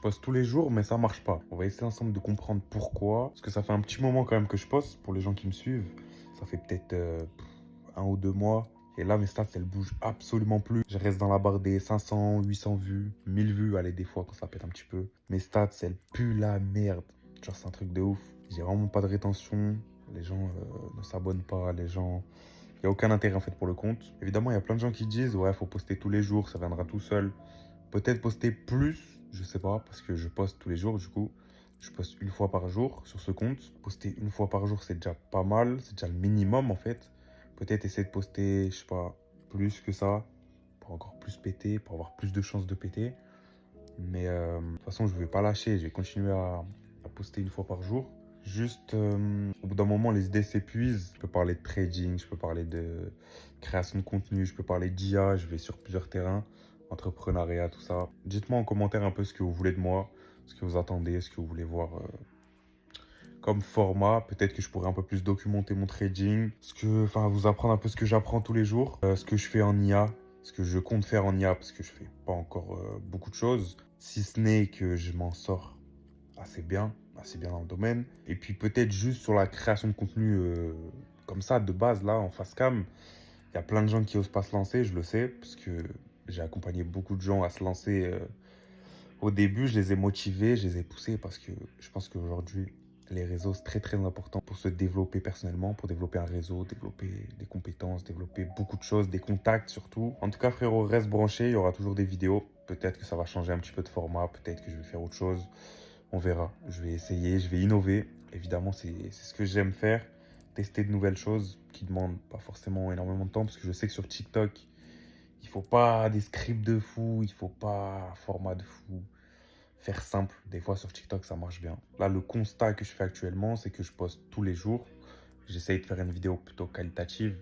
poste tous les jours, mais ça marche pas. On va essayer ensemble de comprendre pourquoi. Parce que ça fait un petit moment quand même que je poste pour les gens qui me suivent. Ça fait peut-être 1 ou 2 mois. Et là, mes stats, elles bougent absolument plus. Je reste dans la barre des 500, 800 vues, 1000 vues, allez, des fois quand ça pète un petit peu. Mes stats, elles puent la merde. Genre, c'est un truc de ouf. J'ai vraiment pas de rétention. Les gens ne s'abonnent pas. Les gens. Il n'y a aucun intérêt en fait pour le compte. Évidemment, il y a plein de gens qui disent ouais, faut poster tous les jours, ça viendra tout seul. Peut-être poster plus, je sais pas, parce que je poste tous les jours, du coup. Je poste une fois par jour sur ce compte. Poster une fois par jour, c'est déjà pas mal, c'est déjà le minimum en fait. Peut-être essayer de poster, je sais pas, plus que ça, pour encore plus péter, pour avoir plus de chances de péter. Mais de toute façon, je vais pas lâcher, je vais continuer à poster une fois par jour. Juste, au bout d'un moment, les idées s'épuisent. Je peux parler de trading, je peux parler de création de contenu, je peux parler d'IA, je vais sur plusieurs terrains, entrepreneuriat, tout ça. Dites-moi en commentaire un peu ce que vous voulez de moi, ce que vous attendez, ce que vous voulez voir comme format. Peut-être que je pourrais un peu plus documenter mon trading, enfin, vous apprendre un peu ce que j'apprends tous les jours, ce que je fais en IA, ce que je compte faire en IA, parce que je fais pas encore beaucoup de choses, si ce n'est que je m'en sors assez bien dans le domaine. Et puis peut-être juste sur la création de contenu comme ça, de base, là, en face cam, il y a plein de gens qui osent pas se lancer, je le sais, parce que j'ai accompagné beaucoup de gens à se lancer. Au début, je les ai motivés, je les ai poussés, parce que je pense qu'aujourd'hui, les réseaux, c'est très très important pour se développer personnellement, pour développer un réseau, développer des compétences, développer beaucoup de choses, des contacts surtout. En tout cas, frérot, reste branché, il y aura toujours des vidéos. Peut-être que ça va changer un petit peu de format, peut-être que je vais faire autre chose. On verra. Je vais essayer, je vais innover. Évidemment, c'est ce que j'aime faire. Tester de nouvelles choses qui demandent pas forcément énormément de temps, parce que je sais que sur TikTok, il faut pas des scripts de fou, il faut pas un format de fou. Faire simple. Des fois, sur TikTok, ça marche bien. Là, le constat que je fais actuellement, c'est que je poste tous les jours. J'essaye de faire une vidéo plutôt qualitative.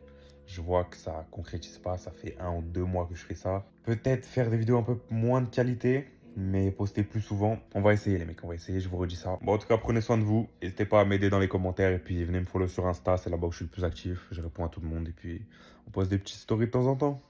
Je vois que ça concrétise pas. Ça fait 1 ou 2 mois que je fais ça. Peut-être faire des vidéos un peu moins de qualité, mais poster plus souvent. On va essayer, les mecs. On va essayer. Je vous redis ça. Bon, en tout cas, prenez soin de vous. N'hésitez pas à m'aider dans les commentaires. Et puis, venez me follow sur Insta. C'est là-bas où je suis le plus actif. Je réponds à tout le monde. Et puis, on poste des petites stories de temps en temps.